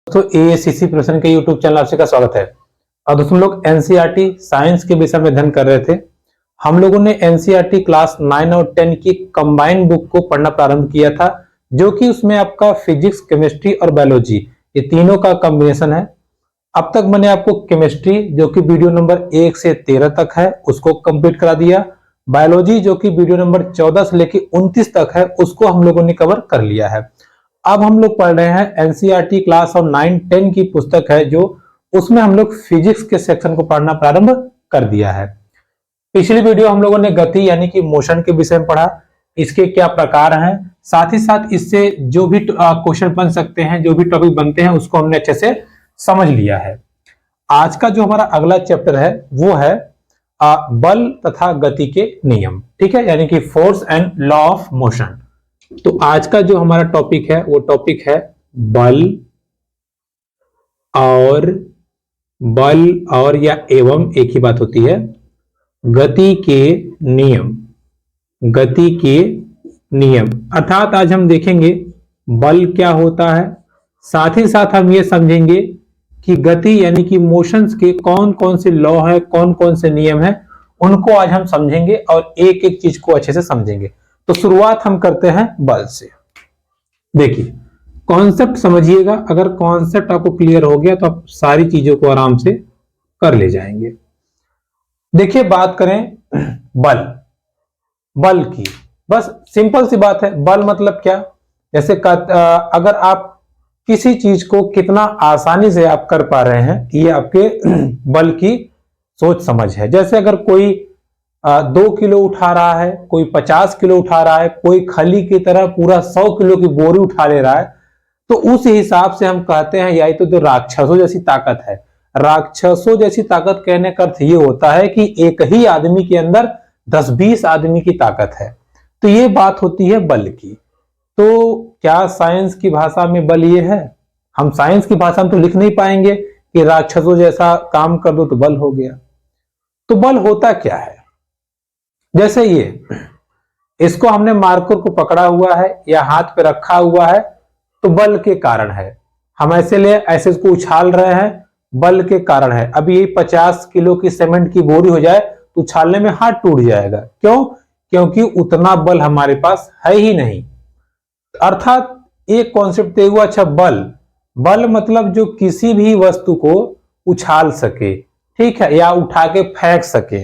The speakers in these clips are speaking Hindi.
दोस्तों एएससीसी प्रोफेशन के यूट्यूब चैनल आपसे का स्वागत है। और दोस्तों हम लोग एनसीईआरटी साइंस के विषय में अध्ययन कर रहे थे। हम लोगों ने एनसीईआरटी क्लास 9 और 10 की कंबाइंड बुक को पढ़ना प्रारंभ किया था, जो कि उसमें आपका फिजिक्स, केमिस्ट्री और बायोलॉजी ये तीनों का कॉम्बिनेशन है। अब तक मैंने आपको केमिस्ट्री, जो कि वीडियो नंबर 1 से 13 तक है, उसको कंप्लीट करा दिया। बायोलॉजी, जो कि वीडियो नंबर 14 से लेकर 29 तक है, उसको हम लोगों ने कवर कर लिया है। अब हम लोग पढ़ रहे हैं एनसीईआरटी क्लास और 9-10 की पुस्तक है, जो उसमें हम लोग फिजिक्स के सेक्शन को पढ़ना प्रारंभ कर दिया है। पिछली वीडियो हम लोगों ने गति यानी कि मोशन के विषय में पढ़ा, इसके क्या प्रकार हैं, साथ ही साथ इससे जो भी क्वेश्चन बन सकते हैं, जो भी टॉपिक बनते हैं, उसको हमने अच्छे से समझ लिया है। आज का जो हमारा अगला चैप्टर है वो है बल तथा गति के नियम, ठीक है, यानी कि force and law of motion. तो आज का जो हमारा टॉपिक है वो टॉपिक है बल और या एवं एक ही बात होती है, गति के नियम। गति के नियम अर्थात आज हम देखेंगे बल क्या होता है, साथ ही साथ हम ये समझेंगे कि गति यानी कि मोशंस के कौन कौन से लॉ है, कौन कौन से नियम है, उनको आज हम समझेंगे और एक एक चीज को अच्छे से समझेंगे। तो शुरुआत हम करते हैं बल से। देखिए, कॉन्सेप्ट समझिएगा, अगर कॉन्सेप्ट आपको क्लियर हो गया तो आप सारी चीजों को आराम से कर ले जाएंगे। देखिए, बात करें बल की, बस सिंपल सी बात है। बल मतलब क्या, जैसे अगर आप किसी चीज को कितना आसानी से आप कर पा रहे हैं, ये आपके बल की सोच समझ है। जैसे अगर कोई 2 किलो उठा रहा है, कोई 50 किलो उठा रहा है, कोई खली की तरह पूरा 100 किलो की बोरी उठा ले रहा है, तो उस हिसाब से हम कहते हैं या तो राक्षसों जैसी ताकत है। राक्षसों जैसी ताकत कहने का अर्थ ये होता है कि एक ही आदमी के अंदर 10-20 आदमी की ताकत है। तो ये बात होती है बल की। तो क्या साइंस की भाषा में बल ये है? हम साइंस की भाषा में तो लिख नहीं पाएंगे कि राक्षसों जैसा काम कर दो तो बल हो गया। तो बल होता क्या है? जैसे ये, इसको हमने मार्कर को पकड़ा हुआ है या हाथ पे रखा हुआ है, तो बल के कारण है। हम ऐसे इसको उछाल रहे हैं, बल के कारण है। अभी ये 50 किलो की सीमेंट की बोरी हो जाए तो उछालने में हाथ टूट जाएगा। क्यों? क्योंकि उतना बल हमारे पास है ही नहीं। अर्थात एक कॉन्सेप्ट हुआ। अच्छा, बल मतलब जो किसी भी वस्तु को उछाल सके, ठीक है, या उठा के फेंक सके।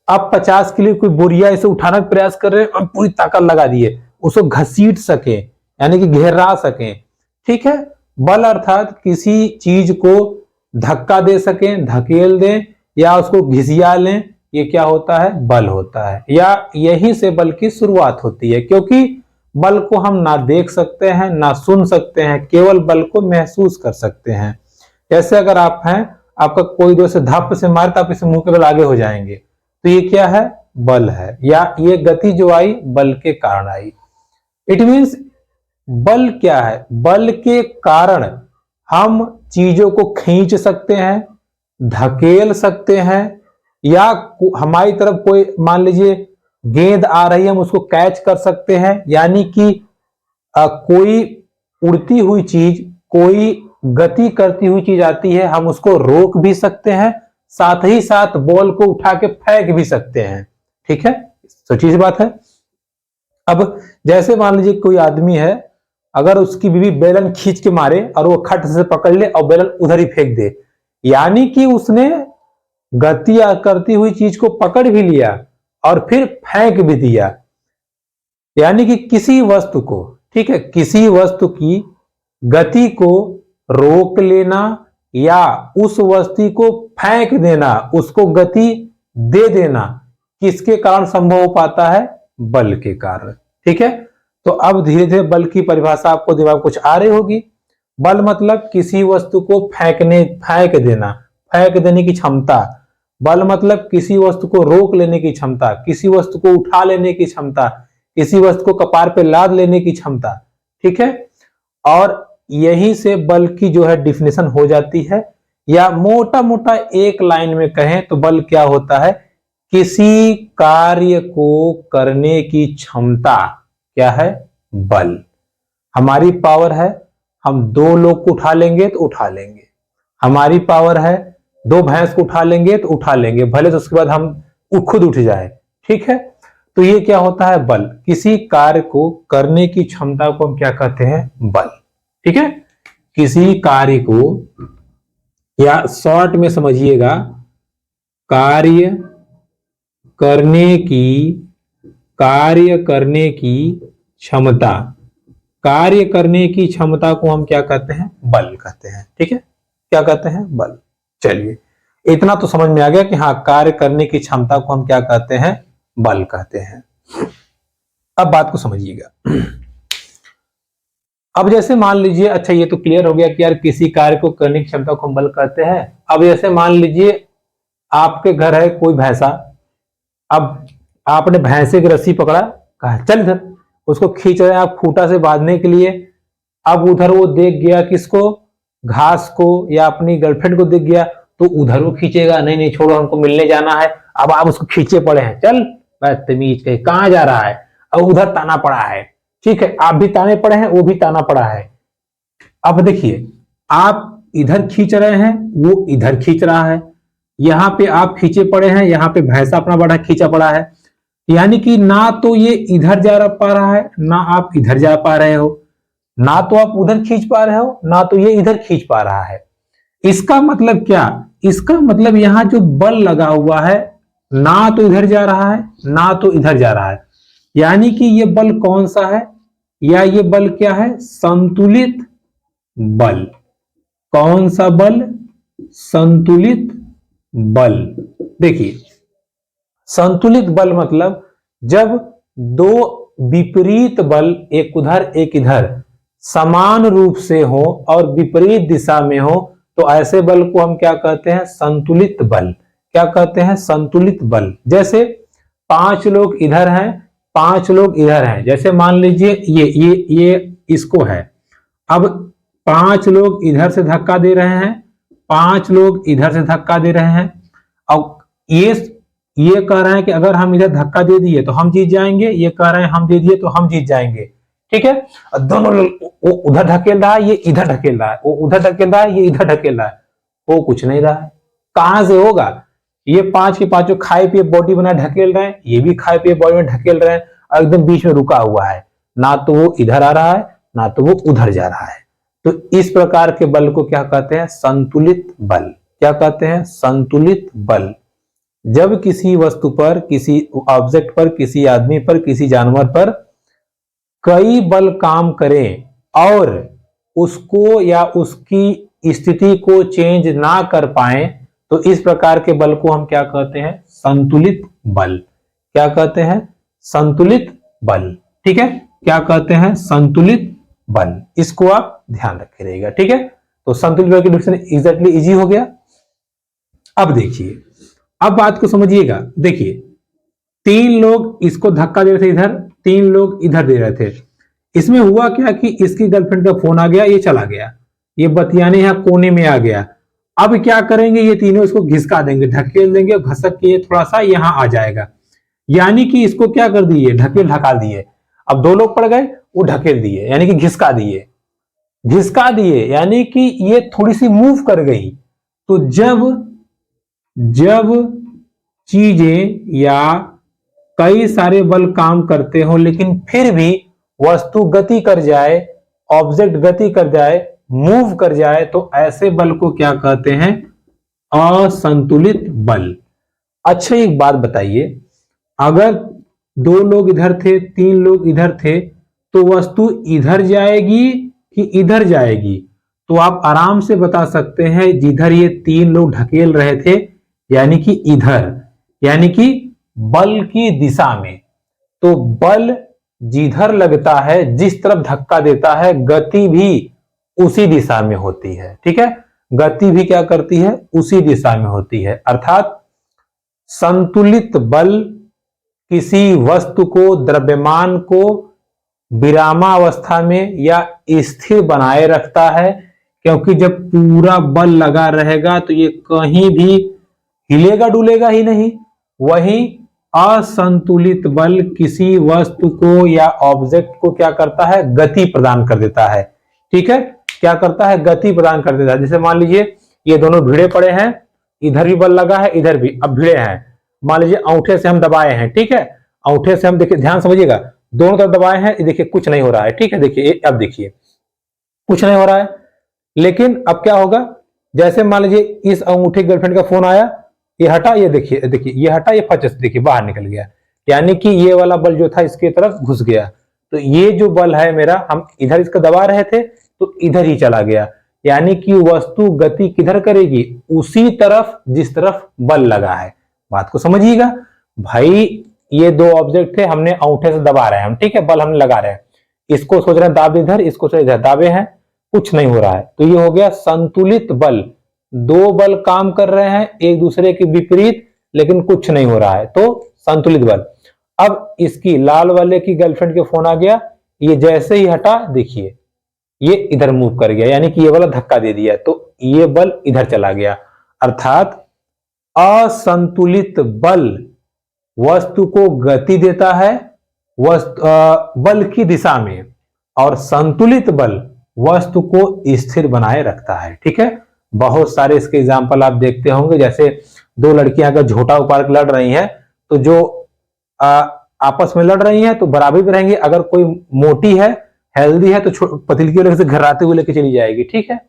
आप 50 किलो कोई बोरिया इसे उठाने का प्रयास कर रहे हैं और पूरी ताकत लगा दिए, उसको घसीट सके यानी कि घेरा सके, ठीक है। बल अर्थात किसी चीज को धक्का दे सके, धकेल दें या उसको घिसिया लें, ये क्या होता है? बल होता है। या यहीं से बल की शुरुआत होती है, क्योंकि बल को हम ना देख सकते हैं ना सुन सकते हैं, केवल बल को महसूस कर सकते हैं। जैसे अगर आप हैं, आपका कोई दोस्त धप से मारे तो आप इसे मुंह के बल आगे हो जाएंगे, तो ये क्या है? बल है। या ये गति जो आई बल के कारण आई। इट मींस बल क्या है? बल के कारण हम चीजों को खींच सकते हैं, धकेल सकते हैं, या हमारी तरफ कोई मान लीजिए गेंद आ रही है, हम उसको कैच कर सकते हैं। यानी कि कोई उड़ती हुई चीज, कोई गति करती हुई चीज आती है, हम उसको रोक भी सकते हैं, साथ ही साथ बॉल को उठा के फेंक भी सकते हैं, ठीक है। सोचिए सी बात है। अब जैसे मान लीजिए कोई आदमी है, अगर उसकी बीवी बेलन खींच के मारे और वो खट से पकड़ ले और बेलन उधर ही फेंक दे, यानी कि उसने गति करती हुई चीज को पकड़ भी लिया और फिर फेंक भी दिया। यानी कि किसी वस्तु को, ठीक है, किसी वस्तु की गति को रोक लेना या उस वस्तु को फेंक देना, उसको गति दे देना, किसके कारण संभव हो पाता है? बल के कारण, ठीक है। तो अब धीरे धीरे बल की परिभाषा आपको दिमाग में कुछ आ रही होगी। बल मतलब किसी वस्तु को फेंक देना, फेंक देने की क्षमता। बल मतलब किसी वस्तु को रोक लेने की क्षमता, किसी वस्तु को उठा लेने की क्षमता, किसी वस्तु को कपार पे लाद लेने की क्षमता, ठीक है। और यहीं से बल की जो है डिफिनेशन हो जाती है। या मोटा मोटा एक लाइन में कहें तो बल क्या होता है? किसी कार्य को करने की क्षमता क्या है? बल। हमारी पावर है, हम 2 लोग को उठा लेंगे तो उठा लेंगे, हमारी पावर है 2 भैंस को उठा लेंगे तो उठा लेंगे, भले तो उसके बाद हम खुद उठ जाए, ठीक है। तो ये क्या होता है, बल। किसी कार्य को करने की क्षमता को हम क्या कहते हैं, बल, ठीक है। किसी कार्य को, या शॉर्ट में समझिएगा, कार्य करने की क्षमता, कार्य करने की क्षमता को हम क्या कहते हैं, बल कहते हैं, ठीक है। क्या कहते हैं, बल। चलिए, इतना तो समझ में आ गया कि हाँ, कार्य करने की क्षमता को हम क्या कहते हैं, बल कहते हैं। अब बात को समझिएगा। अब जैसे मान लीजिए, अच्छा ये तो क्लियर हो गया कि यार किसी कार्य को करने की क्षमता को हम बल कहते हैं। अब जैसे मान लीजिए आपके घर है कोई भैंसा, अब आपने भैंसे की रस्सी पकड़ा, कहा चल इधर, उसको खींच रहे हैं आप खूंटा से बांधने के लिए। अब उधर वो देख गया किसको, घास को, या अपनी गर्लफ्रेंड को देख गया, तो उधर वो खींचेगा, नहीं नहीं छोड़ो हमको मिलने जाना है। अब आप उसको खींचे पड़े हैं, चल बदतमीज के कहां जा रहा है, अब उधर ताना पड़ा है, ठीक है, आप भी ताने पड़े हैं, वो भी ताना पड़ा है। अब देखिए, आप इधर खींच रहे हैं, वो इधर खींच रहा है, यहां पे आप खींचे पड़े हैं, यहां पे भैंसा अपना बड़ा खींचा पड़ा है, यानी कि ना तो ये इधर जा पा रहा है, ना आप इधर जा पा रहे हो, ना तो आप उधर खींच पा रहे हो, ना तो ये इधर खींच पा रहा है। इसका मतलब क्या, इसका मतलब यहां जो बल लगा हुआ है, ना तो इधर जा रहा है, ना तो इधर जा रहा है, यानी कि ये बल कौन सा है, या ये बल क्या है, संतुलित बल। कौन सा बल, संतुलित बल। देखिए, संतुलित बल मतलब जब 2 विपरीत बल, एक उधर एक इधर, समान रूप से हो और विपरीत दिशा में हो, तो ऐसे बल को हम क्या कहते हैं, संतुलित बल। क्या कहते हैं, संतुलित बल। जैसे 5 लोग इधर हैं, 5 लोग इधर हैं, जैसे मान लीजिए ये इसको है, अब 5 लोग इधर से धक्का दे रहे हैं, 5 लोग इधर से धक्का दे रहे हैं। अब ये कह रहे हैं कि अगर हम इधर धक्का दे दिए तो हम जीत जाएंगे, ये कह रहे हैं हम दे दिए तो हम जीत जाएंगे, ठीक है। दोनों लोग, वो उधर ढकेल रहा है, ये इधर ढकेल रहा है, वो उधर ढकेल रहा है, ये इधर ढकेल रहा है, वो कुछ नहीं रहा है। कहां से होगा, ये 5 के 5 खाए पिए बॉडी बना ढकेल रहे हैं, ये भी खाए पिए बॉडी में ढकेल रहे हैं, और एकदम बीच में रुका हुआ है, ना तो वो इधर आ रहा है, ना तो वो उधर जा रहा है। तो इस प्रकार के बल को क्या कहते हैं, संतुलित बल। क्या कहते हैं, संतुलित बल। जब किसी वस्तु पर, किसी ऑब्जेक्ट पर, किसी आदमी पर, किसी जानवर पर कई बल काम करें और उसको या उसकी स्थिति को चेंज ना कर पाए, तो इस प्रकार के बल को हम क्या कहते हैं, संतुलित बल। क्या कहते हैं, संतुलित बल, ठीक है। क्या कहते हैं, संतुलित बल। इसको आप ध्यान रखे रहिएगा, ठीक है। तो संतुलित बल की डिफिनेशन एग्जैक्टली इजी हो गया। अब देखिए, अब बात को समझिएगा। देखिए, 3 लोग इसको धक्का दे रहे थे इधर, 3 लोग इधर दे रहे थे। इसमें हुआ क्या कि इसकी गर्लफ्रेंड का फोन आ गया, ये चला गया, ये बतियाने यहां कोने में आ गया। अब क्या करेंगे, ये तीनों इसको घिसका देंगे, ढकेल देंगे, घसक के थोड़ा सा यहां आ जाएगा, यानी कि इसको क्या कर दिए, ढका दिए। अब 2 लोग पड़ गए, वो ढकेल दिए, यानी कि घिसका दिए, यानी कि ये थोड़ी सी मूव कर गई। तो जब चीजें या कई सारे बल काम करते हो लेकिन फिर भी वस्तु गति कर जाए, ऑब्जेक्ट गति कर जाए, मूव कर जाए, तो ऐसे बल को क्या कहते हैं, असंतुलित बल। अच्छा, एक बात बताइए, अगर 2 लोग इधर थे, 3 लोग इधर थे, तो वस्तु इधर जाएगी कि इधर जाएगी? तो आप आराम से बता सकते हैं, जिधर ये 3 लोग ढकेल रहे थे, यानी कि इधर, यानी कि बल की दिशा में। तो बल जिधर लगता है, जिस तरफ धक्का देता है, गति भी उसी दिशा में होती है, ठीक है। गति भी क्या करती है, उसी दिशा में होती है। अर्थात संतुलित बल किसी वस्तु को, द्रव्यमान को विरामावस्था में या स्थिर बनाए रखता है, क्योंकि जब पूरा बल लगा रहेगा तो ये कहीं भी हिलेगा डुलेगा ही नहीं। वहीं असंतुलित बल किसी वस्तु को या ऑब्जेक्ट को क्या करता है, गति प्रदान कर देता है, ठीक है। क्या करता है, गति प्रदान कर देता है। जैसे मान लीजिए ये दोनों भिड़े पड़े हैं, इधर भी बल लगा है, इधर भी, अब भिड़े हैं, मान लीजिए अंगूठे से हम दबाए हैं, ठीक है, अंगूठे से हम, देखिए ध्यान समझिएगा, दोनों तरफ दबाए हैं, देखिए कुछ नहीं हो रहा है, ठीक है, देखिए अब देखिए कुछ नहीं हो रहा है। लेकिन अब क्या होगा, जैसे मान लीजिए इस अंगूठे गर्लफ्रेंड का फोन आया, ये हटा, ये देखिए देखिए ये हटा, ये फच देखिए बाहर निकल गया, यानी कि ये वाला बल जो था इसके तरफ घुस गया। तो ये जो बल है मेरा, हम इधर इसका दबा रहे थे तो इधर ही चला गया, यानी कि वस्तु गति किधर करेगी, उसी तरफ जिस तरफ बल लगा है। बात को समझिएगा भाई, ये दो ऑब्जेक्ट थे, हमने अंगूठे से दबा रहे हैं हम, ठीक है, बल हम लगा रहे हैं, इसको सोच रहे हैं दाब इधर, इसको सोच इधर, दाबे हैं, कुछ नहीं हो रहा है, तो ये हो गया संतुलित बल। दो बल काम कर रहे हैं एक दूसरे के विपरीत, लेकिन कुछ नहीं हो रहा है, तो संतुलित बल। अब इसकी लाल वाले की गर्लफ्रेंड के फोन आ गया, ये जैसे ही हटा, देखिए ये इधर मूव कर गया, यानी कि ये वाला धक्का दे दिया, तो ये बल इधर चला गया। अर्थात असंतुलित बल वस्तु को गति देता है बल की दिशा में, और संतुलित बल वस्तु को स्थिर बनाए रखता है। ठीक है, बहुत सारे इसके एग्जाम्पल आप देखते होंगे, जैसे दो लड़कियां अगर झोटा उपाड़ लड़ रही हैं, तो जो आपस में लड़ रही हैं तो बराबरी में रहेंगी। अगर कोई मोटी है, हेल्दी है, तो पतली की से घराते हुए लेके चली जाएगी। ठीक है,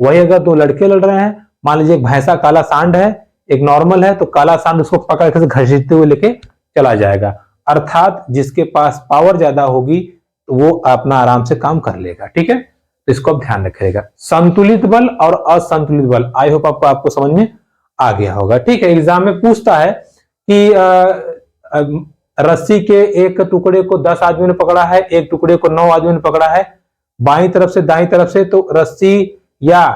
वही अगर दो लड़के लड़ रहे हैं, मान लीजिए एक भैंसा काला सांड है, एक नॉर्मल है, तो काला सांड उसको पकड़ के घसीटते हुए लेके चला जाएगा। अर्थात जिसके पास पावर ज्यादा होगी तो वो अपना आराम से काम कर लेगा। ठीक है, तो इसको आप ध्यान रखिएगा। संतुलित बल और असंतुलित बल, आई होप आपको समझ में आ गया होगा। ठीक है, एग्जाम में पूछता है कि रस्सी के एक टुकड़े को 10 आदमियों ने पकड़ा है, एक टुकड़े को 9 आदमियों ने पकड़ा है, बाईं तरफ से दाईं तरफ से, तो रस्सी या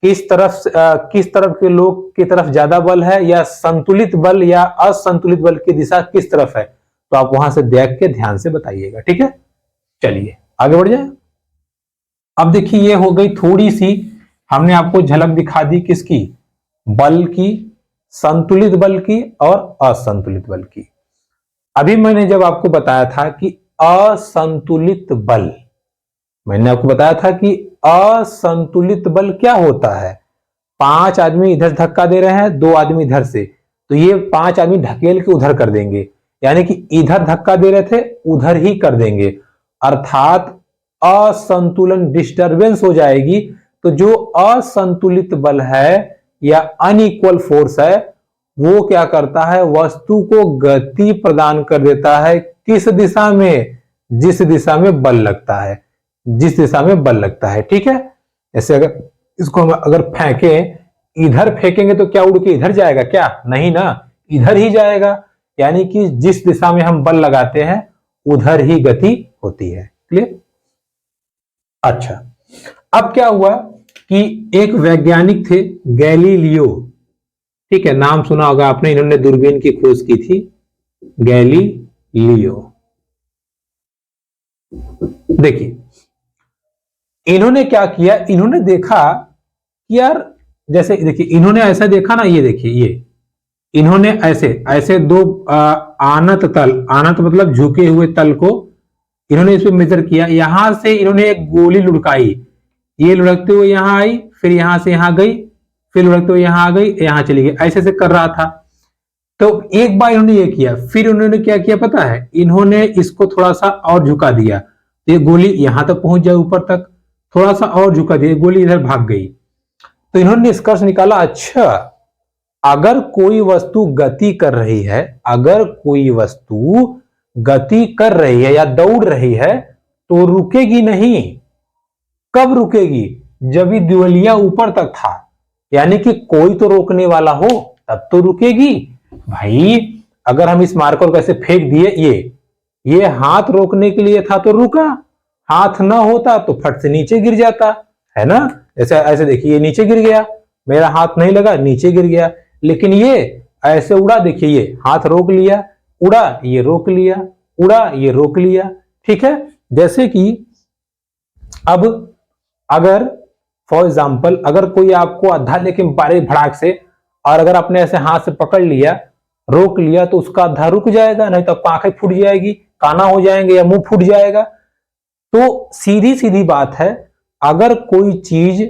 किस तरफ के लोग की तरफ ज्यादा बल है, या संतुलित बल या असंतुलित बल की दिशा किस तरफ है, तो आप वहां से देख के ध्यान से बताइएगा। ठीक है, चलिए आगे बढ़ जाए। अब देखिए, ये हो गई थोड़ी सी, हमने आपको झलक दिखा दी किसकी, बल की, संतुलित बल की और असंतुलित बल की। अभी मैंने जब आपको बताया था कि असंतुलित बल, मैंने आपको बताया था कि असंतुलित बल क्या होता है। 5 आदमी इधर धक्का दे रहे हैं, 2 आदमी इधर से, तो ये 5 आदमी ढकेल के उधर कर देंगे, यानी कि इधर धक्का दे रहे थे उधर ही कर देंगे। अर्थात असंतुलन, डिस्टरबेंस हो जाएगी। तो जो असंतुलित बल है या अनइक्वल फोर्स है, वो क्या करता है, वस्तु को गति प्रदान कर देता है। किस दिशा में, जिस दिशा में बल लगता है, जिस दिशा में बल लगता है। ठीक है, ऐसे अगर इसको हम अगर फेंकें, इधर फेंकेंगे तो क्या उड़ के इधर जाएगा क्या, नहीं ना, इधर ही जाएगा। यानी कि जिस दिशा में हम बल लगाते हैं उधर ही गति होती है। क्लियर? अच्छा, अब क्या हुआ कि एक वैज्ञानिक थे गैलीलियो, ठीक है, नाम सुना होगा आपने, इन्होंने दूरबीन की खोज की थी, गैलीलियो। देखिए इन्होंने क्या किया, इन्होंने देखा कि यार, जैसे देखिए इन्होंने ऐसा देखा ना, ये देखिए, ये इन्होंने ऐसे दो आनत तल, आनत मतलब झुके हुए तल को इन्होंने इस पे मेजर किया। यहां से इन्होंने एक गोली लुढ़काई, ये लुढ़कते हुए यहां आई, फिर यहां से यहां गई, फिर लुढ़कते हुए यहां आ गई, यहां चली गई, ऐसे ऐसे कर रहा था। तो एक बार इन्होंने ये किया, फिर उन्होंने क्या किया पता है, इन्होंने इसको थोड़ा सा और झुका दिया, ये गोली यहां तक पहुंच जाए ऊपर तक, थोड़ा सा और झुका दिया, गोली इधर भाग गई। तो इन्होंने निष्कर्ष निकाला, अच्छा अगर कोई वस्तु गति कर रही है, अगर कोई वस्तु गति कर रही है या दौड़ रही है तो रुकेगी नहीं। कब रुकेगी, जब ये दिवलिया ऊपर तक था, यानी कि कोई तो रोकने वाला हो तब तो रुकेगी। भाई अगर हम इस मार्कर को ऐसे फेंक दिए, ये हाथ रोकने के लिए था तो रुका, हाथ ना होता तो फट से नीचे गिर जाता है ना। ऐसे ऐसे देखिए, ये नीचे गिर गया, मेरा हाथ नहीं लगा, नीचे गिर गया। लेकिन ये ऐसे उड़ा, देखिए ये हाथ रोक लिया, उड़ा ये रोक लिया, उड़ा ये रोक लिया। ठीक है, जैसे कि अब अगर फॉर एग्जाम्पल, अगर कोई आपको आधा लेके मारे भड़ाक से, और अगर आपने ऐसे हाथ से पकड़ लिया, रोक लिया, तो उसका आधा रुक जाएगा, नहीं तो आपकी आंखें फूट जाएगी, काना हो जाएंगे या मुंह फूट जाएगा। तो सीधी सीधी बात है, अगर कोई चीज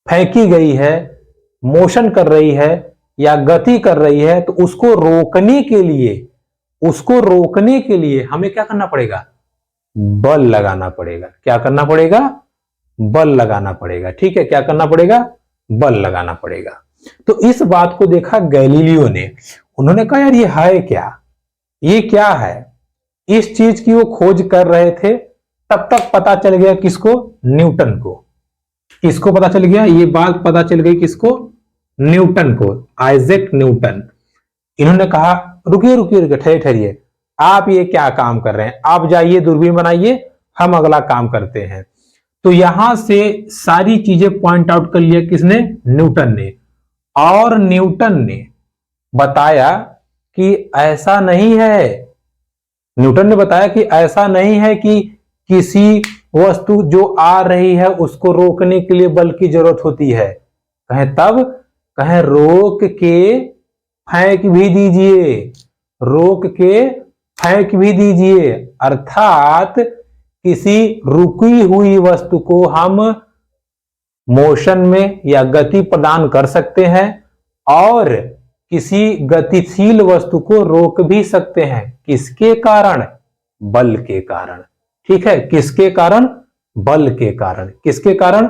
फेंकी गई है, मोशन कर रही है या गति कर रही है, तो उसको रोकने के लिए हमें क्या करना पड़ेगा? बल लगाना पड़ेगा। क्या करना पड़ेगा? बल लगाना पड़ेगा। ठीक है, क्या करना पड़ेगा? बल लगाना पड़ेगा। तो इस बात को देखा गैलीलियो ने। उन्होंने कहा यार ये है क्या, ये क्या है? इस चीज की वो खोज कर रहे थे, तब तक पता चल गया किसको? न्यूटन को। किसको पता चल गया? ये बात पता चल गई किसको? न्यूटन को, आइजैक न्यूटन। इन्होंने कहा रुकिए रुकिए रुकिए, ठहरिए ठहरिए, आप ये क्या काम कर रहे हैं? आप जाइए दूरबीन बनाइए, हम अगला काम करते हैं। तो यहां से सारी चीजें पॉइंट आउट कर लिया किसने? न्यूटन ने। और न्यूटन ने बताया कि ऐसा नहीं है, न्यूटन ने बताया कि ऐसा नहीं है कि किसी वस्तु जो आ रही है उसको रोकने के लिए बल की जरूरत होती है। कहें तब? कहें रोक के फेंक भी दीजिए, रोक के फेंक भी दीजिए। अर्थात किसी रुकी हुई वस्तु को हम मोशन में या गति प्रदान कर सकते हैं और किसी गतिशील वस्तु को रोक भी सकते हैं। किसके कारण? बल के कारण। ठीक है, किसके कारण? बल के कारण। किसके कारण?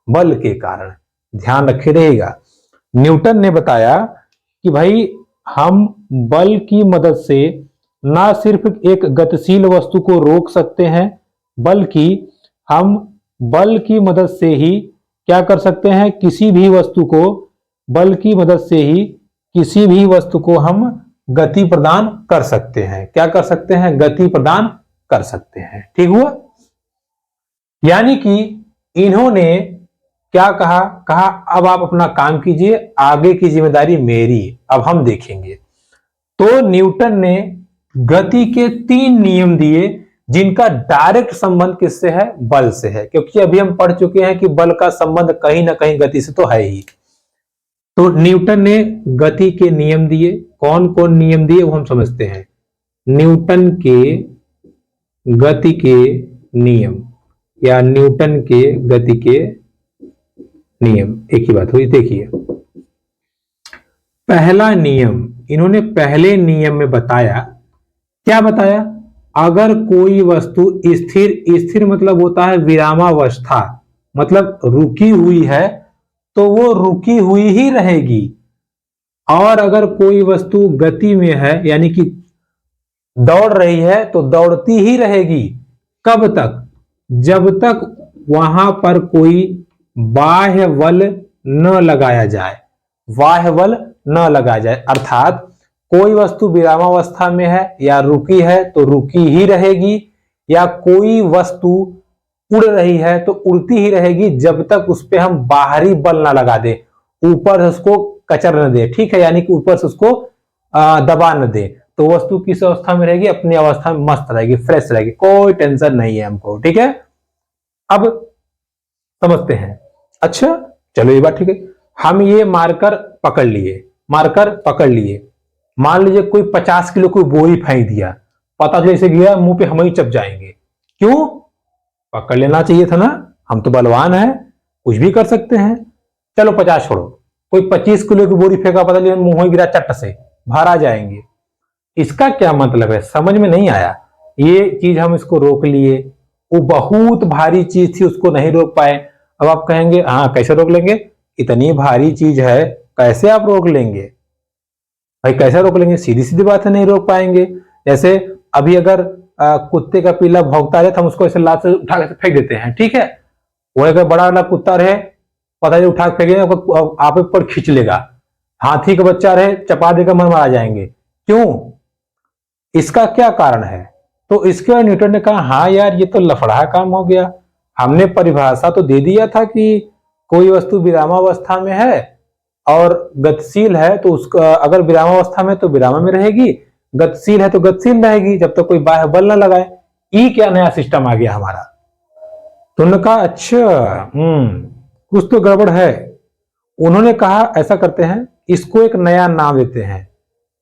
बल के कारण। ध्यान रखे रहेगा। न्यूटन ने बताया कि भाई हम बल की मदद से ना सिर्फ एक गतिशील वस्तु को रोक सकते हैं, बल्कि हम बल की मदद से ही क्या कर सकते हैं? किसी भी वस्तु को, बल की मदद से ही किसी भी वस्तु को हम गति प्रदान कर सकते हैं। क्या कर सकते हैं? गति प्रदान कर सकते हैं। ठीक हुआ? यानी कि इन्होंने क्या कहा? कहा अब आप अपना काम कीजिए, आगे की जिम्मेदारी मेरी, अब हम देखेंगे। तो न्यूटन ने गति के 3 नियम दिए जिनका डायरेक्ट संबंध किससे है? बल से है। क्योंकि अभी हम पढ़ चुके हैं कि बल का संबंध कहीं ना कहीं गति से तो है ही। तो न्यूटन ने गति के नियम दिए। कौन कौन नियम दिए वो हम समझते हैं। न्यूटन के गति के नियम या न्यूटन के गति के नियम, एक ही बात हुई। देखिए, पहला नियम, इन्होंने पहले नियम में बताया, क्या बताया? अगर कोई वस्तु स्थिर, स्थिर मतलब होता है विरामावस्था, मतलब रुकी हुई है तो वो रुकी हुई ही रहेगी। और अगर कोई वस्तु गति में है यानी कि दौड़ रही है तो दौड़ती ही रहेगी। कब तक? जब तक वहां पर कोई बाह्य बल न लगाया जाए, बाह्य बल न लगाया जाए। अर्थात कोई वस्तु विरामावस्था में है या रुकी है तो रुकी ही रहेगी, या कोई वस्तु उड़ रही है तो उड़ती ही रहेगी जब तक उस पर हम बाहरी बल ना लगा दे, ऊपर से उसको कचर न दे। ठीक है, यानी कि ऊपर से उसको दबा न दे, तो वस्तु किस अवस्था में रहेगी? अपनी अवस्था में मस्त रहेगी, फ्रेश रहेगी, कोई टेंशन नहीं है हमको। ठीक है, अब समझते हैं। अच्छा चलो ये बात ठीक है। हम ये मार्कर पकड़ लिए, मार्कर पकड़ लिए। मान लीजिए कोई 50 किलो कोई बोरी फेंक दिया, पता चले इसे गिरा मुंह पे हम ही चप जाएंगे। क्यों? पकड़ लेना चाहिए था ना, हम तो बलवान हैं, कुछ भी कर सकते हैं। चलो 50 छोड़ो, कोई 25 किलो की बोरी फेंका, पता चले मुंह ही गिरा चट से, बाहर आ जाएंगे। इसका क्या मतलब है? समझ में नहीं आया। ये चीज हम इसको रोक लिए, वो बहुत भारी चीज थी उसको नहीं रोक पाए। अब आप कहेंगे हाँ कैसे रोक लेंगे? इतनी भारी चीज है कैसे आप रोक लेंगे? भाई कैसे रोक लेंगे? सीधी सीधी बात है, नहीं रोक पाएंगे। जैसे अभी अगर कुत्ते का पिल्ला भौंकता रहे तो हम उसको ऐसे लात से उठा के फेंक देते हैं। ठीक है, वो अगर बड़ा वाला कुत्ता रहे, पता नहीं उठा के फेंकेंगे आप पर खींच लेगा। हाथी का बच्चा रहे, चपा देकर मन मारा जाएंगे। क्यों? इसका क्या कारण है? तो इसके बाद न्यूटन ने कहा हाँ यार ये तो लफड़ा काम हो गया। हमने परिभाषा तो दे दिया था कि कोई वस्तु विरामावस्था में है और गतिशील है, तो उसका अगर विरामावस्था में तो विराम में रहेगी, गतिशील है तो गतिशील रहेगी जब तक कोई बाह्य बल न लगाए। ये क्या नया सिस्टम आ गया हमारा? तो उन्होंने कहा अच्छा कुछ तो गड़बड़ है। उन्होंने कहा ऐसा करते हैं, इसको एक नया नाम देते हैं।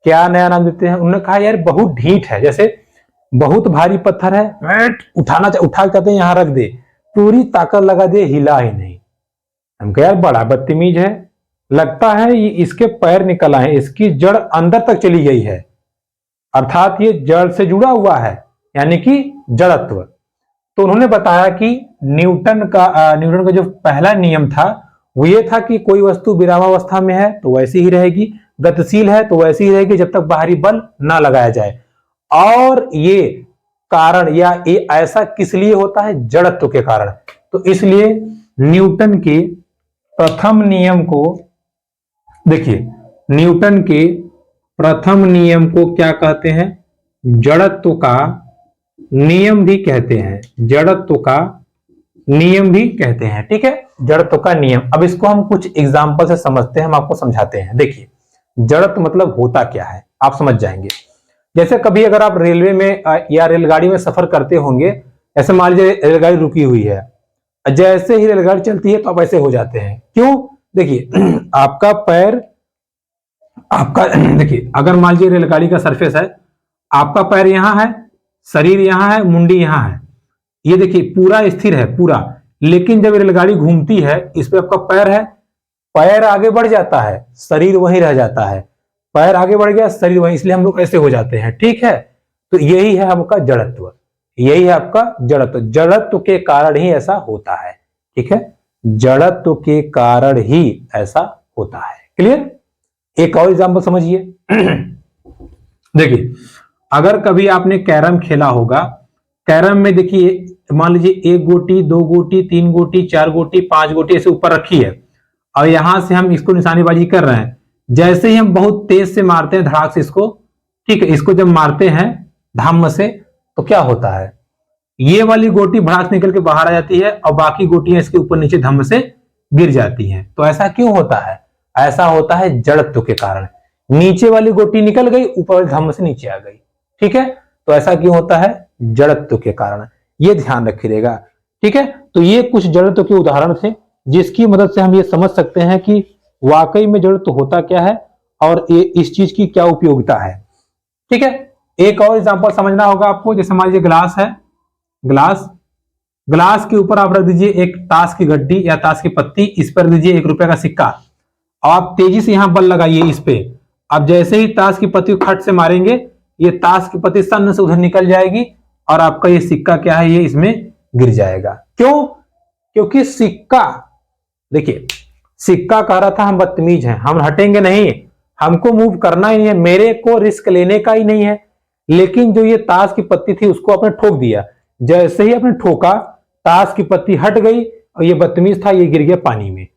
क्या नया नाम देते हैं? उन्होंने कहा यार बहुत ढीठ है, जैसे बहुत भारी पत्थर है, उठा के कहते हैं यहां रख दे, पूरी ताकत लगा दिए, हिला ही नहीं। हम कह यार बड़ा बदतमीज है, लगता है ये इसके पैर निकल आए, इसकी जड़ अंदर तक चली गई है, अर्थात ये जड़ से जुड़ा हुआ है, यानी कि जड़त्व। तो उन्होंने बताया कि न्यूटन का जो पहला नियम था वो ये था कि कोई वस्तु विरामावस्था में है तो वैसी ही रहेगी, गतिशील है तो वैसी ही रहेगी जब तक बाहरी बल ना लगाया जाए। और ये कारण या ये ऐसा किस लिए होता है? जड़त्व के कारण। तो इसलिए न्यूटन के प्रथम नियम को देखिए, न्यूटन के प्रथम नियम को क्या कहते हैं? जड़त्व का नियम भी कहते हैं, जड़त्व का नियम भी कहते हैं। ठीक है, जड़त्व का नियम। अब इसको हम कुछ एग्जांपल से समझते हैं, हम आपको समझाते हैं। देखिए जड़त्व मतलब होता क्या है आप समझ जाएंगे। जैसे कभी अगर आप रेलवे में या रेलगाड़ी में सफर करते होंगे, ऐसे मान लीजिए रेलगाड़ी रुकी हुई है, जैसे ही रेलगाड़ी चलती है तो आप ऐसे हो जाते हैं। क्यों? देखिए आपका पैर, आपका देखिए अगर मान लीजिए रेलगाड़ी का सरफेस है, आपका पैर यहां है, शरीर यहां है, मुंडी यहां है, ये देखिए पूरा स्थिर है पूरा। लेकिन जब रेलगाड़ी घूमती है, इस पे आपका पैर है, पैर आगे बढ़ जाता है, शरीर वहीं रह जाता है, पैर आगे बढ़ गया, शरीर वहीं, इसलिए हम लोग ऐसे हो जाते हैं। ठीक है, तो यही है आपका जड़त्व, यही है आपका जड़त्व। जड़त्व के कारण ही ऐसा होता है। ठीक है, जड़त्व के कारण ही ऐसा होता है। क्लियर? एक और एग्जांपल समझिए। देखिए अगर कभी आपने कैरम खेला होगा, कैरम में देखिए मान लीजिए 1 गोटी, 2 गोटी, 3 गोटी, 4 गोटी, 5 गोटी ऐसे ऊपर रखी है, और यहां से हम इसको निशानेबाजी कर रहे हैं। जैसे ही हम बहुत तेज से मारते हैं धड़ाक से इसको, ठीक है, इसको जब मारते हैं धम्म से, तो क्या होता है? ये वाली गोटी भड़ाक निकल के बाहर आ जाती है और बाकी गोटियां इसके ऊपर नीचे धम्म से गिर जाती हैं। तो ऐसा क्यों होता है? ऐसा होता है जड़त्व के कारण। नीचे वाली गोटी निकल गई, ऊपर वाली धम्म से नीचे आ गई। ठीक है, तो ऐसा क्यों होता है? जड़त्व के कारण। ये ध्यान रखिएगा। ठीक है, तो ये कुछ जड़त्व के उदाहरण थे जिसकी मदद से हम ये समझ सकते हैं कि वाकई में जड़त्व होता क्या है और ये इस चीज की क्या उपयोगिता है। ठीक है, एक और एग्जांपल समझना होगा आपको। जैसे मान लीजिए ग्लास है, ग्लास के ऊपर आप रख दीजिए एक ताश की गड्डी या ताश की पत्ती, इस पर दीजिए 1 रुपए का सिक्का, और आप तेजी से यहां बल लगाइए इस पे। अब जैसे ही ताश की पत्ती को खट से मारेंगे, ये ताश की पत्ती सन से उधर निकल जाएगी और आपका ये सिक्का क्या है, ये इसमें गिर जाएगा। क्यों? क्योंकि सिक्का, देखिए सिक्का कह रहा था हम बदतमीज हैं, हम हटेंगे नहीं, हमको मूव करना ही नहीं है, मेरे को रिस्क लेने का ही नहीं है। लेकिन जो ये ताश की पत्ती थी उसको आपने ठोक दिया, जैसे ही आपने ठोका ताश की पत्ती हट गई और ये बदतमीज था, ये गिर गया पानी में।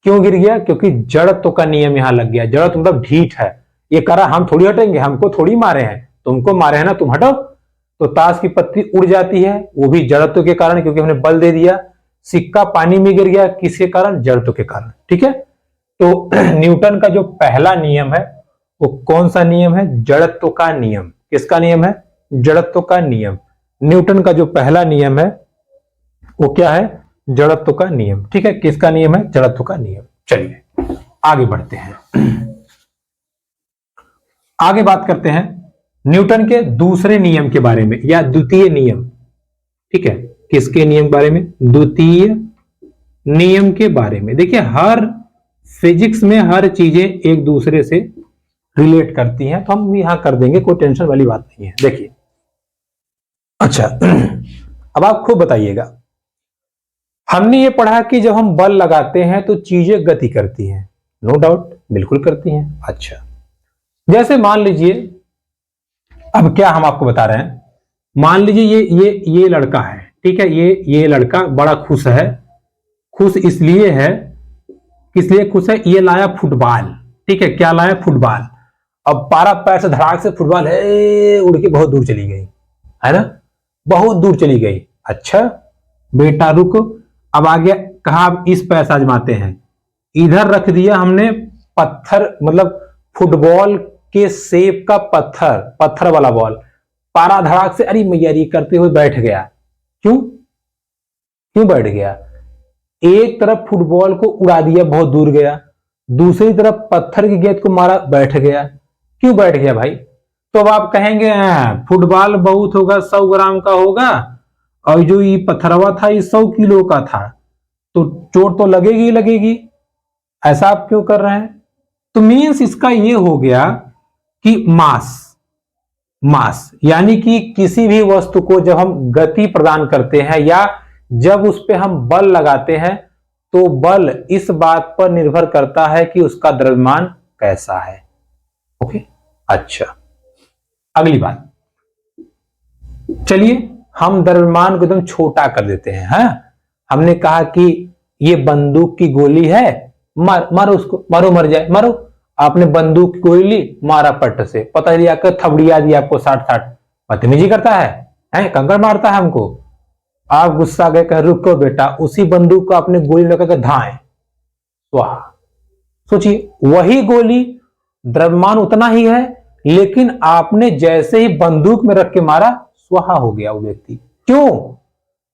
क्यों गिर गया? क्योंकि जड़त्व का नियम यहां लग गया। जड़त्व मतलब ढीठ है, ये करा हम थोड़ी हटेंगे, हमको थोड़ी मारे हैं, तुमको मारे हैं ना, तुम हटो। तो ताश की पत्ती उड़ जाती है, वो भी जड़त्व के कारण, क्योंकि हमने बल दे दिया। सिक्का पानी में गिर गया, किसके कारण? जड़त्व के कारण। ठीक है, तो न्यूटन का जो पहला नियम है वो कौन सा नियम है? जड़त्व का नियम। किसका नियम है? जड़त्व का नियम। न्यूटन का जो पहला नियम है वो क्या है? जड़त्व का नियम। ठीक है, किसका नियम है? जड़त्व का नियम। चलिए आगे बढ़ते हैं, आगे बात करते हैं न्यूटन के दूसरे नियम के बारे में या द्वितीय नियम। ठीक है, किसके नियम के बारे में? द्वितीय नियम के बारे में। देखिए हर फिजिक्स में हर चीजें एक दूसरे से रिलेट करती हैं, तो हम यहां कर देंगे, कोई टेंशन वाली बात नहीं है। देखिए अच्छा, अब आप खुद बताइएगा, हमने ये पढ़ा कि जब हम बल लगाते हैं तो चीजें गति करती हैं। नो डाउट, बिल्कुल करती हैं। अच्छा, जैसे मान लीजिए, अब क्या हम आपको बता रहे हैं, मान लीजिए ये लड़का है, ठीक है, ये लड़का बड़ा खुश है। खुश इसलिए है, किसलिए खुश है? ये लाया फुटबॉल। ठीक है, क्या लाया? फुटबॉल। अब पारा पैर से धड़ाक से फुटबॉल है उड़ के बहुत दूर चली गई, है ना, बहुत दूर चली गई। अच्छा बेटा रुको, अब आगे कहा अब इस पैर से आजमाते हैं। इधर रख दिया हमने पत्थर, मतलब फुटबॉल के शेप का पत्थर, पत्थर वाला बॉल। पारा धड़ाक से अरे मैयारी करते हुए बैठ गया। क्यों? क्यों बैठ गया? एक तरफ फुटबॉल को उड़ा दिया, बहुत दूर गया, दूसरी तरफ पत्थर की गेंद को मारा, बैठ गया। क्यों बैठ गया भाई? तो अब आप कहेंगे फुटबॉल बहुत होगा, 100 ग्राम का होगा और जो ये पत्थरवा था ये 100 किलो का था, तो चोट तो लगेगी ही लगेगी। ऐसा आप क्यों कर रहे हैं? तो मीन्स इसका ये हो गया कि मास यानी कि किसी भी वस्तु को जब हम गति प्रदान करते हैं या जब उस पर हम बल लगाते हैं, तो बल इस बात पर निर्भर करता है कि उसका द्रव्यमान कैसा है। ओके, अच्छा, अगली बात, चलिए हम द्रव्यमान को एकदम छोटा कर देते हैं। हमने कहा कि ये बंदूक की गोली है, मारो उसको, मारो मर जाए, मारो। आपने बंदूक की गोली ली, मारा पट्ट से, पता चलिए आपको थबड़िया दिया, आपको 60 बदतमीजी करता है, कंकड़ मारता है हमको। आप गुस्सा गए, कह रुको बेटा, उसी बंदूक को आपने गोली लगा कर धाए, वाह। सोचिए वही गोली, द्रव्यमान उतना ही है, लेकिन आपने जैसे ही बंदूक में रख के मारा, स्वाहा हो गया वो व्यक्ति। क्यों?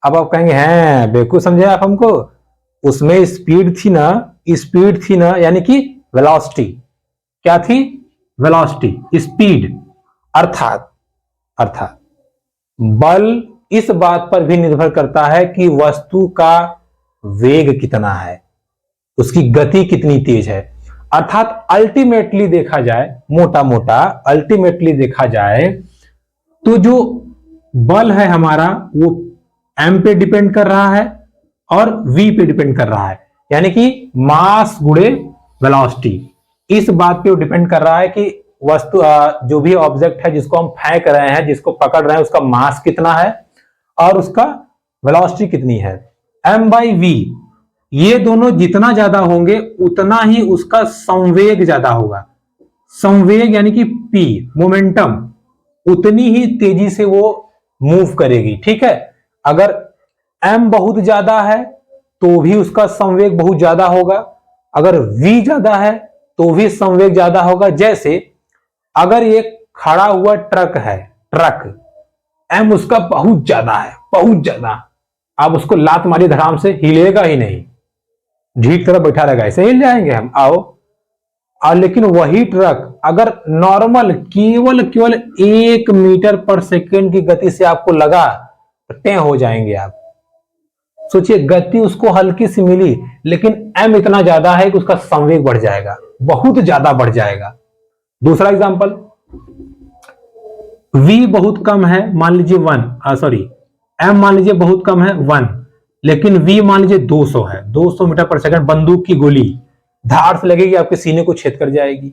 अब आप कहेंगे हैं बेवकूफ समझे आप हमको, उसमें स्पीड थी ना, यानी कि वेलोसिटी। क्या थी? Velocity, speed. अर्थात बल इस बात पर भी निर्भर करता है कि वस्तु का वेग कितना है, उसकी गति कितनी तेज है। अर्थात अल्टीमेटली देखा जाए, अल्टीमेटली देखा जाए तो जो बल है हमारा वो m पे डिपेंड कर रहा है और v पे डिपेंड कर रहा है, यानी कि मास गुणे वेलोसिटी। इस बात पे डिपेंड कर रहा है कि वस्तु जो भी ऑब्जेक्ट है जिसको हम फेंक रहे हैं, जिसको पकड़ रहे हैं, उसका मास कितना है और उसका वेलोसिटी कितनी है। m/v, ये दोनों जितना ज्यादा होंगे उतना ही उसका संवेग ज्यादा होगा। संवेग यानी कि p, मोमेंटम, उतनी ही तेजी से वो मूव करेगी। ठीक है, अगर m बहुत ज्यादा है तो भी उसका संवेग बहुत ज्यादा होगा, अगर v ज्यादा है तो भी संवेग ज्यादा होगा। जैसे अगर एक खड़ा हुआ ट्रक है, m उसका बहुत ज्यादा है, बहुत ज्यादा, आप उसको लात मारी धड़ाम से हिलेगा ही नहीं, ढीठ तरह बैठा रहेगा, ऐसे हिल जाएंगे हम, आओ। लेकिन वही ट्रक अगर नॉर्मल केवल 1 मीटर पर सेकेंड की गति से आपको लगा तो टें हो जाएंगे आप। सोचिए गति उसको हल्की सी मिली, लेकिन m इतना ज्यादा है कि उसका संवेग बढ़ जाएगा, बहुत ज्यादा बढ़ जाएगा। दूसरा एग्जांपल, v बहुत कम है, मान लीजिए m मान लीजिए बहुत कम है 1, लेकिन v मान लीजिए 200 है, 200 मीटर पर सेकंड। बंदूक की गोली धार से लगेगी, आपके सीने को छेद कर जाएगी।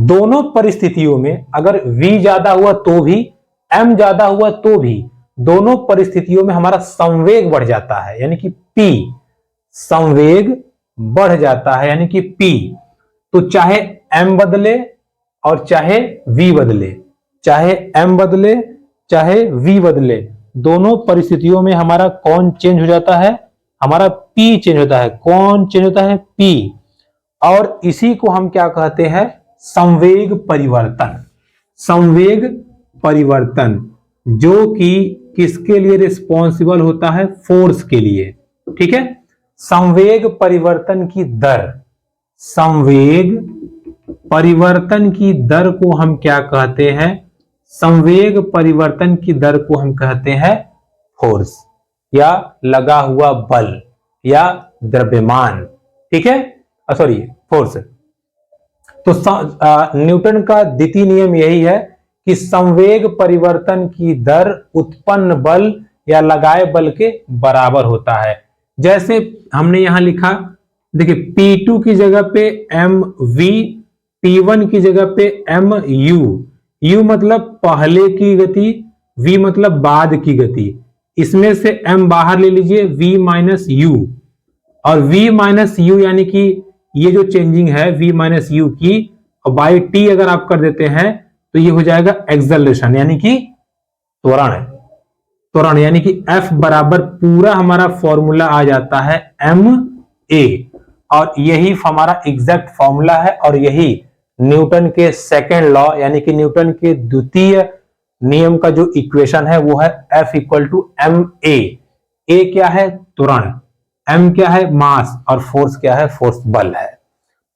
दोनों परिस्थितियों में अगर v ज्यादा हुआ तो भी, m ज्यादा हुआ तो भी, दोनों परिस्थितियों में हमारा संवेग बढ़ जाता है, यानी कि p, संवेग बढ़ जाता है यानी कि p। तो चाहे m बदले और चाहे v बदले, चाहे m बदले चाहे v बदले, दोनों परिस्थितियों में हमारा कौन चेंज हो जाता है? हमारा p चेंज होता है। कौन चेंज होता है? p। और इसी को हम क्या कहते हैं? संवेग परिवर्तन। संवेग परिवर्तन, जो कि किसके लिए रिस्पॉन्सिबल होता है? फोर्स के लिए। ठीक है, संवेग परिवर्तन की दर, संवेग परिवर्तन की दर को हम क्या कहते हैं? संवेग परिवर्तन की दर को हम कहते हैं फोर्स, या लगा हुआ बल, या द्रव्यमान। ठीक है, फोर्स। तो न्यूटन का द्वितीय नियम यही है कि संवेग परिवर्तन की दर उत्पन्न बल या लगाए बल के बराबर होता है। जैसे हमने यहां लिखा, देखिए P2 की जगह पे mv, P1 की जगह पे mu। u मतलब पहले की गति, v मतलब बाद की गति। इसमें से m बाहर ले लीजिए, v माइनस u, और v माइनस u यानी कि ये जो चेंजिंग है v माइनस u की, और बाई t अगर आप कर देते हैं तो ये हो जाएगा एक्सेलरेशन, यानी कि त्वरण, यानी कि F बराबर पूरा हमारा फॉर्मूला आ जाता है ma, और यही हमारा एग्जैक्ट फॉर्मूला है, और यही न्यूटन के सेकेंड लॉ यानी कि न्यूटन के द्वितीय नियम का जो इक्वेशन है वो है F equal to ma। a क्या है? त्वरण, m क्या है? मास, और फोर्स क्या है? फोर्स बल है।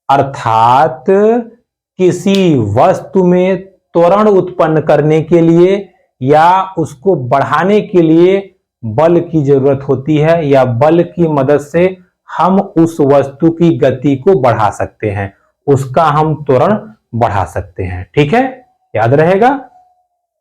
अर्थात किसी वस्तु में त्वरण उत्पन्न करने के लिए या उसको बढ़ाने के लिए बल की जरूरत होती है या बल की मदद से हम उस वस्तु की गति को बढ़ा सकते हैं, उसका हम त्वरण बढ़ा सकते हैं। ठीक है, याद रहेगा।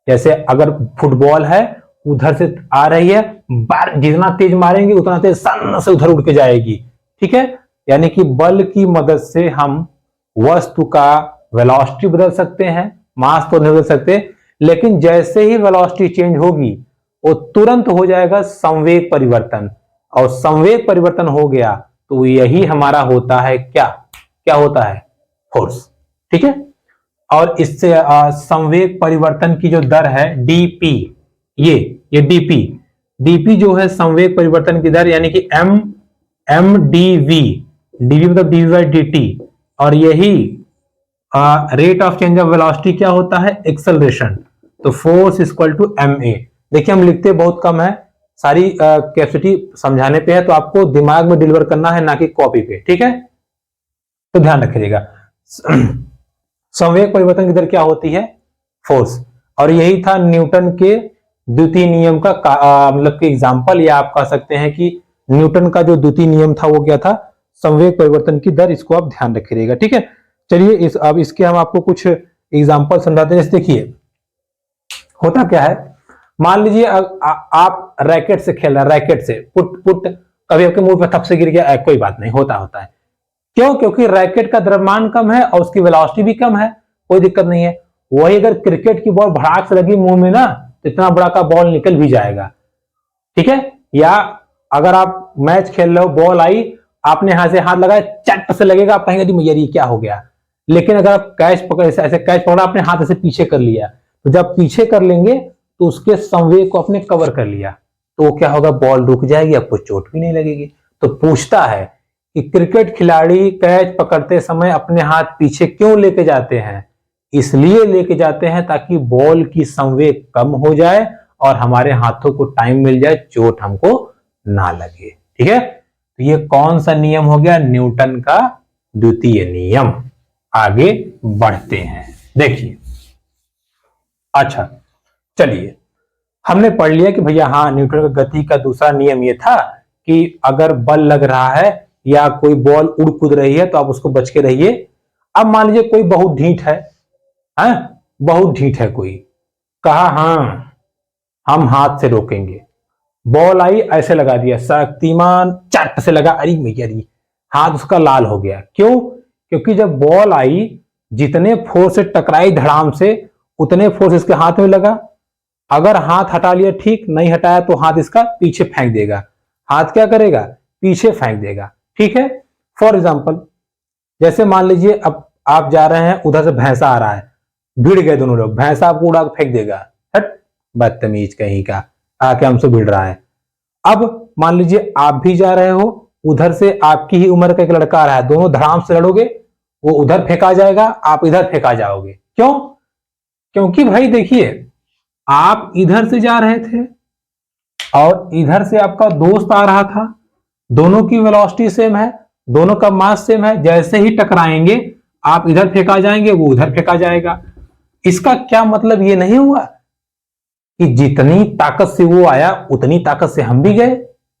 जैसे अगर फुटबॉल है, उधर से आ रही है, जितना तेज मारेंगे उतना तेज सन से उधर उड़ के जाएगी। ठीक है, यानी कि बल की मदद से हम वस्तु का वेलोसिटी बदल सकते हैं, मास तो नहीं बदल सकते, लेकिन जैसे ही वेलोसिटी चेंज होगी वो तुरंत हो जाएगा संवेग परिवर्तन, और संवेग परिवर्तन हो गया तो यही हमारा होता है क्या, क्या होता है, फोर्स। ठीक है, और इससे संवेग परिवर्तन की जो दर है डीपी, ये डीपी जो है संवेग परिवर्तन की दर, यानी कि एम डीवी मतलब डीवी बाई डी टी, और यही rate of change of velocity क्या होता है, एक्सेलरेशन। तो force equal to m a. देखिए हम लिखते बहुत कम है, सारी कैपेसिटी समझाने पे है, तो आपको दिमाग में डिलीवर करना है, ना कि कॉपी पे। ठीक है, तो ध्यान रखिएगा। संवेग परिवर्तन की दर क्या होती है, फोर्स। और यही था न्यूटन के द्वितीय नियम का मतलब कि एग्जांपल, या आप कह सकते हैं कि न्यूटन का जो द्वितीय नियम था वो क्या था, संवेग परिवर्तन की दर। इसको आप ध्यान रखिएगा। ठीक है, चलिए अब इसके हम आपको कुछ एग्जांपल समझाते हैं। जैसे देखिए होता क्या है, मान लीजिए आप रैकेट से खेल रहे हैं, रैकेट से पुट कभी आपके मुंह पे थप से गिर गया, कोई बात नहीं, होता है। क्यों? क्योंकि रैकेट का द्रव्यमान कम है और उसकी वेलोसिटी भी कम है, कोई दिक्कत नहीं है। वही अगर क्रिकेट की बॉल भड़ाक से लगी मुंह में ना, तो इतना बड़ा का बॉल निकल भी जाएगा। ठीक है, या अगर आप मैच खेल रहे हो, बॉल आई, आपने यहां से हाथ लगाया, चट से लगेगा, आप कहेंगे भैया ये क्या हो गया। लेकिन अगर आप कैच पकड़, ऐसे कैच पकड़ा, आपने हाथ ऐसे पीछे कर लिया, तो जब पीछे कर लेंगे तो उसके संवेग को आपने कवर कर लिया, तो क्या होगा, बॉल रुक जाएगी, आपको चोट भी नहीं लगेगी। तो पूछता है कि क्रिकेट खिलाड़ी कैच पकड़ते समय अपने हाथ पीछे क्यों लेके जाते हैं? इसलिए लेके जाते हैं ताकि बॉल की संवेग कम हो जाए और हमारे हाथों को टाइम मिल जाए, चोट हमको ना लगे। ठीक है, तो ये कौन सा नियम हो गया, न्यूटन का द्वितीय नियम। आगे बढ़ते हैं, देखिए। अच्छा चलिए, हमने पढ़ लिया कि भैया हाँ, न्यूटन का गति का दूसरा नियम ये था कि अगर बल लग रहा है या कोई बॉल उड़ कूद रही है तो आप उसको बच के रहिए। अब मान लीजिए कोई बहुत ढीठ है, बहुत ढीठ है कोई, कहा हाँ हम हाथ से रोकेंगे, बॉल आई ऐसे लगा दिया, शक्तिमान चट से लगा, अरे भैया हाथ उसका लाल हो गया। क्यों? क्योंकि जब बॉल आई, जितने फोर्स से टकराई धड़ाम से, उतने फोर्स इसके हाथ में लगा। अगर हाथ हटा लिया ठीक, नहीं हटाया तो हाथ इसका पीछे फेंक देगा। हाथ क्या करेगा, पीछे फेंक देगा। ठीक है, फॉर एग्जाम्पल जैसे मान लीजिए अब आप जा रहे हैं, उधर से भैंसा आ रहा है, भिड़ गए दोनों लोग, भैंसा आपको उड़ा फेंक देगा, हट बदतमीज कहीं का, आके हमसे भिड़ रहा है। अब मान लीजिए आप भी जा रहे हो, उधर से आपकी ही उम्र का एक लड़का आ रहा है, दोनों धड़ाम से लड़ोगे, वो उधर फेंका जाएगा, आप इधर फेंका जाओगे। क्यों? क्योंकि भाई देखिए, आप इधर से जा रहे थे और इधर से आपका दोस्त आ रहा था, दोनों की वेलोसिटी सेम है, दोनों का मास सेम है, जैसे ही टकराएंगे आप इधर फेंका जाएंगे, वो उधर फेंका जाएगा। इसका क्या मतलब ये नहीं हुआ कि जितनी ताकत से वो आया उतनी ताकत से हम भी गए,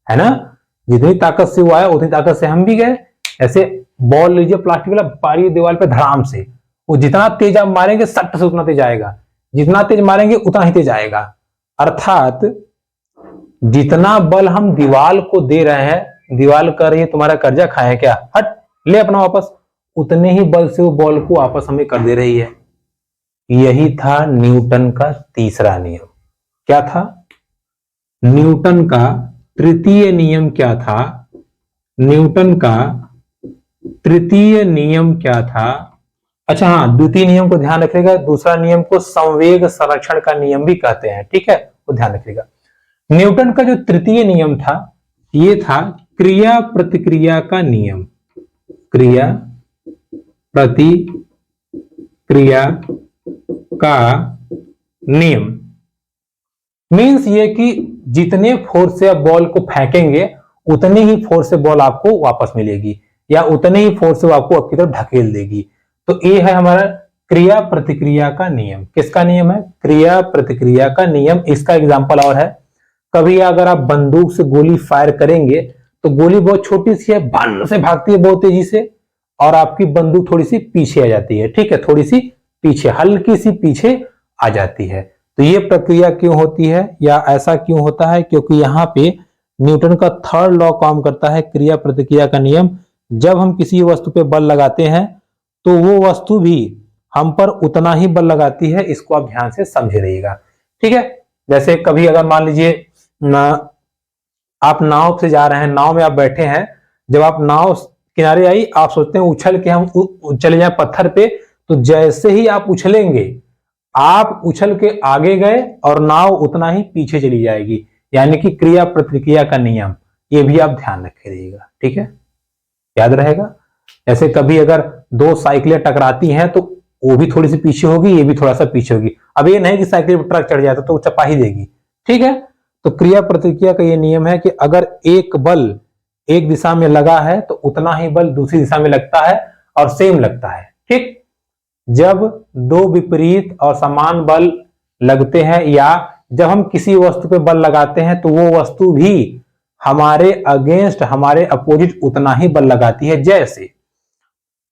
है ना? जितनी ताकत से वो आया उतनी ताकत से हम भी गए। ऐसे बॉल लीजिए प्लास्टिक वाला, पारी दीवार पे धड़ाम से, वो जितना तेज आप मारेंगे सट से उतना तेज आएगा, जितना तेज मारेंगे उतना ही तेज आएगा। अर्थात जितना बल हम दीवार को दे रहे हैं, दीवार कर रही है तुम्हारा कर्जा खाए क्या, हट ले अपना वापस, उतने ही बल से वो बॉल को वापस हमें कर दे रही है। यही था न्यूटन का तीसरा नियम। क्या था? न्यूटन का तृतीय नियम क्या था? न्यूटन का तृतीय नियम क्या था? अच्छा हाँ, द्वितीय नियम को ध्यान रखिएगा, दूसरा नियम को संवेग संरक्षण का नियम भी कहते हैं। ठीक है, वो ध्यान रखिएगा। न्यूटन का जो तृतीय नियम था, ये था क्रिया प्रतिक्रिया का नियम। क्रिया प्रतिक्रिया का नियम मीन्स ये कि जितने फोर्स से आप बॉल को फेंकेंगे उतने ही फोर्स से बॉल आपको वापस मिलेगी, या उतने ही फोर्स से आपको आपकी तरफ ढकेल देगी। तो ये है हमारा क्रिया प्रतिक्रिया का नियम। किसका नियम है? क्रिया प्रतिक्रिया का नियम। इसका एग्जांपल और है, कभी अगर आप बंदूक से गोली फायर करेंगे तो गोली बहुत छोटी सी है, भन से भागती है बहुत तेजी से, और आपकी बंदूक थोड़ी सी पीछे आ जाती है, ठीक है, थोड़ी सी पीछे, हल्की सी पीछे आ जाती है। तो ये प्रक्रिया क्यों होती है या ऐसा क्यों होता है? क्योंकि यहाँ पे न्यूटन का थर्ड लॉ काम करता है, क्रिया प्रतिक्रिया का नियम। जब हम किसी वस्तु पे बल लगाते हैं तो वो वस्तु भी हम पर उतना ही बल लगाती है, इसको आप ध्यान से समझे रहिएगा, ठीक है। जैसे कभी अगर मान लीजिए आप नाव से जा रहे हैं, नाव में आप बैठे हैं, जब आप नाव किनारे आई, आप सोचते हैं उछल के हम चले जाए पत्थर पे, तो जैसे ही आप उछलेंगे, आप उछल के आगे गए और नाव उतना ही पीछे चली जाएगी, यानी कि क्रिया प्रतिक्रिया का नियम। ये भी आप ध्यान रखे रहिएगा, ठीक है, याद रहेगा। जैसे कभी अगर दो साइकिलें टकराती हैं तो वो भी थोड़ी सी पीछे होगी, ये भी थोड़ा सा पीछे होगी। अब ये नहीं कि साइकिल पर ट्रक चढ़ जाए तो चपा ही देगी, ठीक है। तो क्रिया प्रतिक्रिया का ये नियम है कि अगर एक बल एक दिशा में लगा है तो उतना ही बल दूसरी दिशा में लगता है और सेम लगता है, ठीक। जब दो विपरीत और समान बल लगते हैं या जब हम किसी वस्तु पे बल लगाते हैं तो वो वस्तु भी हमारे अगेंस्ट, हमारे अपोजिट उतना ही बल लगाती है। जैसे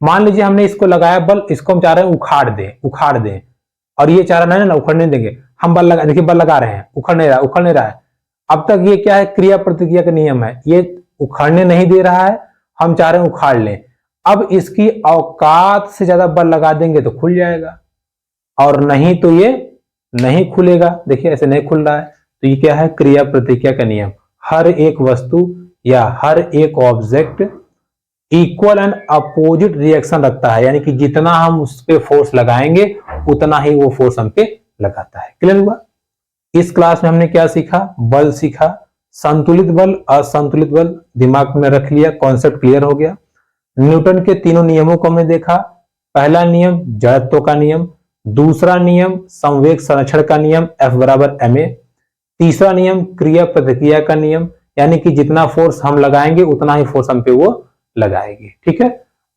मान लीजिए हमने इसको लगाया बल, इसको हम चाह रहे हैं उखाड़ दें, और ये चाह रहा है ना उखड़ नहीं देंगे, हम बल लगा, देखिए बल लगा रहे हैं, उखड़ नहीं रहा है। अब तक ये क्या है? क्रिया प्रतिक्रिया का नियम है, ये उखाड़ने नहीं दे रहा है, हम चाह रहे हैं उखाड़ लें। अब इसकी औकात से ज्यादा बल लगा देंगे तो खुल जाएगा, और नहीं तो ये नहीं खुलेगा। देखिए ऐसे नहीं खुल रहा है, तो ये क्या है? क्रिया प्रतिक्रिया का नियम। हर एक वस्तु या हर एक object equal and opposite reaction रखता है, यानी कि जितना हम उस पर फोर्स लगाएंगे उतना ही वो फोर्स हम पे लगाता है। क्लियर हुआ? इस क्लास में हमने क्या सीखा? बल सीखा, संतुलित बल, असंतुलित बल दिमाग में रख लिया, कॉन्सेप्ट क्लियर हो गया। न्यूटन के तीनों नियमों को हमने देखा। पहला नियम जड़त्व का नियम, दूसरा नियम संवेग संरक्षण का नियम F बराबर ma, तीसरा नियम क्रिया प्रतिक्रिया का नियम, यानी कि जितना फोर्स हम लगाएंगे उतना ही फोर्स हम पे वो लगाएगी, ठीक है।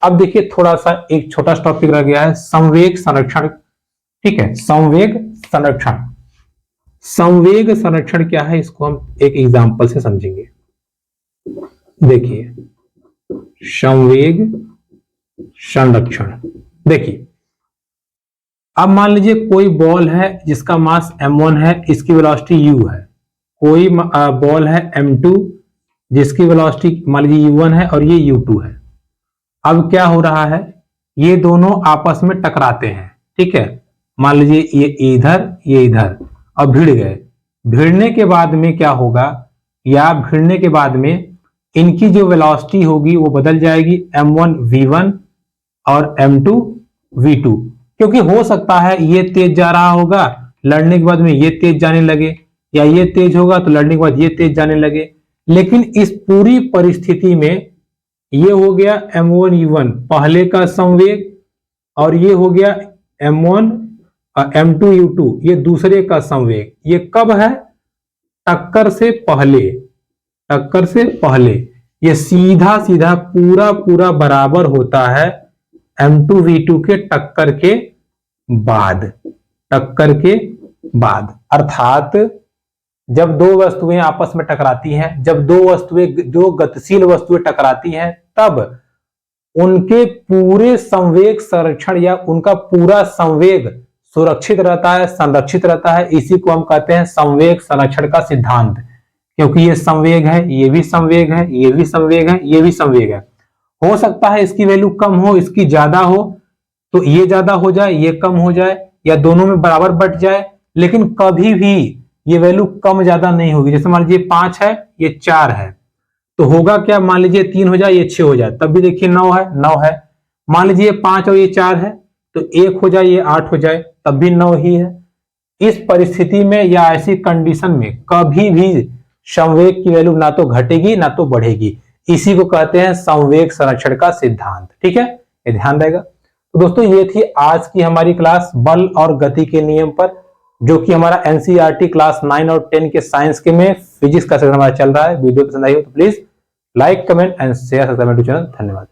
अब देखिए थोड़ा सा एक छोटा सा टॉपिक रह गया है, संवेग संरक्षण, ठीक है। संवेग संरक्षण, संवेग संरक्षण क्या है, इसको हम एक एग्जांपल से समझेंगे। देखिए संवेग संरक्षण, देखिए अब मान लीजिए कोई बॉल है जिसका मास m1 है, इसकी वेलोसिटी u है। कोई बॉल है m2 जिसकी वेलोसिटी मान लीजिए u1 है और ये u2 है। अब क्या हो रहा है? ये दोनों आपस में टकराते हैं, ठीक है। मान लीजिए ये इधर, अब भिड़ गए। भिड़ने के बाद में क्या होगा, या भिड़ने के बाद में इनकी जो वेलोसिटी होगी वो बदल जाएगी, m1 v1 और m2 v2, क्योंकि हो सकता है ये तेज जा रहा होगा, लड़ने के बाद में ये तेज जाने लगे, या ये तेज होगा तो लड़ने के बाद ये तेज जाने लगे। लेकिन इस पूरी परिस्थिति में ये हो गया m1 u1 पहले का संवेग, और ये हो गया m1 m2 u2 ये दूसरे का संवेग। ये कब है? टक्कर से पहले। ये सीधा सीधा पूरा बराबर होता है m2 v2 के टक्कर के बाद। अर्थात जब दो वस्तुएं आपस में टकराती हैं, जब दो गतिशील वस्तुएं टकराती हैं, तब उनके पूरे संवेग संरक्षण या उनका पूरा संवेग सुरक्षित रहता है, संरक्षित रहता है। इसी को हम कहते हैं संवेग संरक्षण का सिद्धांत, क्योंकि ये संवेग है, ये भी संवेग है, ये भी संवेग है, ये भी संवेग है। हो सकता है इसकी वैल्यू कम हो, इसकी ज्यादा हो, तो ये ज्यादा हो जाए, ये कम हो जाए, या दोनों में बराबर बट जाए, लेकिन कभी भी ये वैल्यू कम ज्यादा नहीं होगी। जैसे मान लीजिए 5 है, ये 4 है, तो होगा क्या? मान लीजिए 3 हो जाए, ये 6 हो जाए, तब भी देखिए 9 है। मान लीजिए 5 और ये 4 है, तो 1 हो जाए, ये 8 हो जाए, तब भी 9 ही है। इस परिस्थिति में या ऐसी कंडीशन में कभी भी संवेग की वैल्यू ना तो घटेगी ना तो बढ़ेगी। इसी को कहते हैं संवेग संरक्षण का सिद्धांत, ठीक है, ये ध्यान रहेगा। तो दोस्तों ये थी आज की हमारी क्लास बल और गति के नियम पर, जो कि हमारा एनसीईआरटी क्लास 9 और 10 के साइंस के में फिजिक्स का सेक्शन हमारा चल रहा है। वीडियो पसंद आई हो तो please like, comment and share subscribe to channel. धन्यवाद।